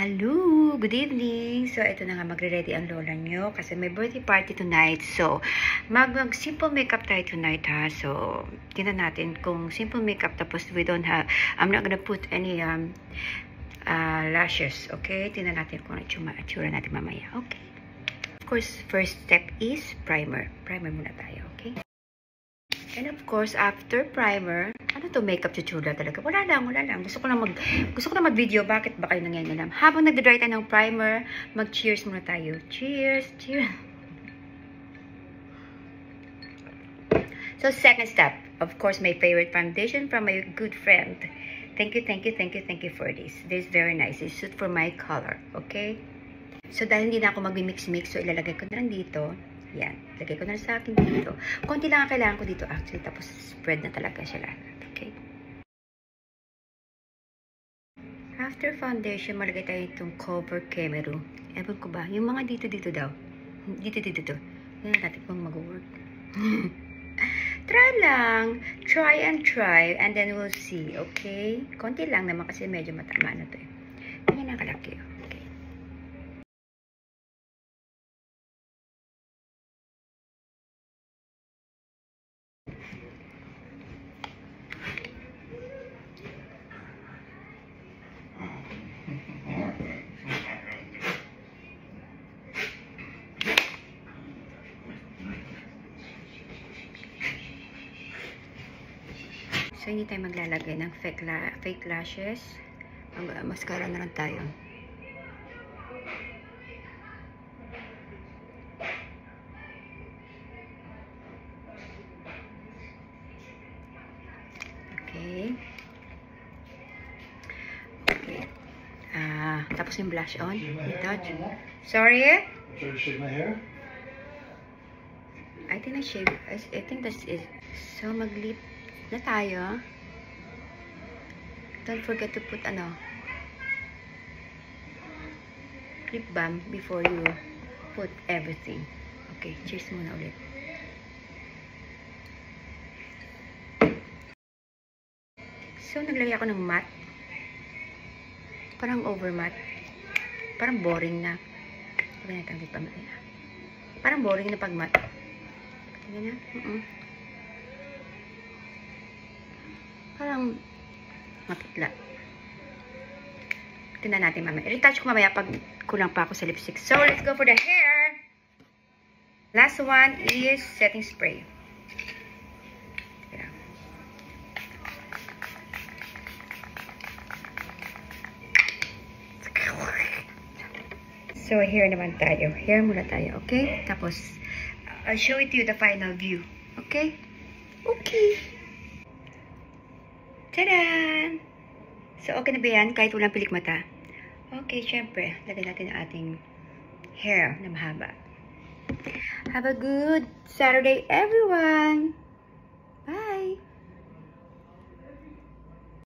Hello! Good evening! So, ito na nga, magre-ready ang lola nyo kasi may birthday party tonight. So, mag-simple makeup tayo tonight, ha? So, tingnan natin kung simple makeup tapos we don't have, I'm not gonna put any lashes, okay? Tingnan natin kung itsura natin mamaya, okay? Of course, first step is primer. Primer muna tayo, okay? And of course, after primer, ano to makeup tutorial talaga? Wala lang. Gusto ko na mag-video. Bakit ba kayo nangyayang? Habang nagda-dry tayo ng primer, mag-cheers muna tayo. Cheers! Cheers! So, second step. Of course, my favorite foundation from my good friend. Thank you for this. This is very nice. It's suit for my color. Okay? So, dahil hindi na ako mag-mix-mix, so ilalagay ko na lang dito. Yan. Lagay ko na sa akin dito. Konti lang ang kailangan ko dito actually. Tapos spread na talaga siya lahat. Okay? After foundation, malagay tayo itong Cover Kemeru. Ewan ko ba? Yung mga dito daw. Dito. Yan natin kung mag-work. Try lang. Try and try. And then we'll see. Okay? Konti lang naman kasi medyo matama na to eh. Ganyan ang kalaki. Okay. So, hindi tayo maglalagay ng fake lashes. Mascara na lang tayo. Okay. Tapos yung blush on. Touch. Sorry? Trying to shave my hair? I think that's it. So, mag-lip na tayo. Don't forget to put lip balm before you put everything. Okay, cheers muna ulit. So, naglagay ako ng matte. Parang over matte. Parang boring na. Parang boring na pag matte. Tingnan na. Parang mapitla. Tingnan natin mamaya. I-retouch ko mamaya pag kulang pa ako sa lipstick. So, let's go for the hair. Last one is setting spray. Yeah. So, hair naman tayo. Hair muna tayo, okay? Tapos, I'll show it to you the final view. Okay? Okay. Tadaan! So, okay na ba yan? Kahit walang pilik mata? Okay, syempre. Lagay natin ang ating hair na mahaba. Have a good Saturday, everyone!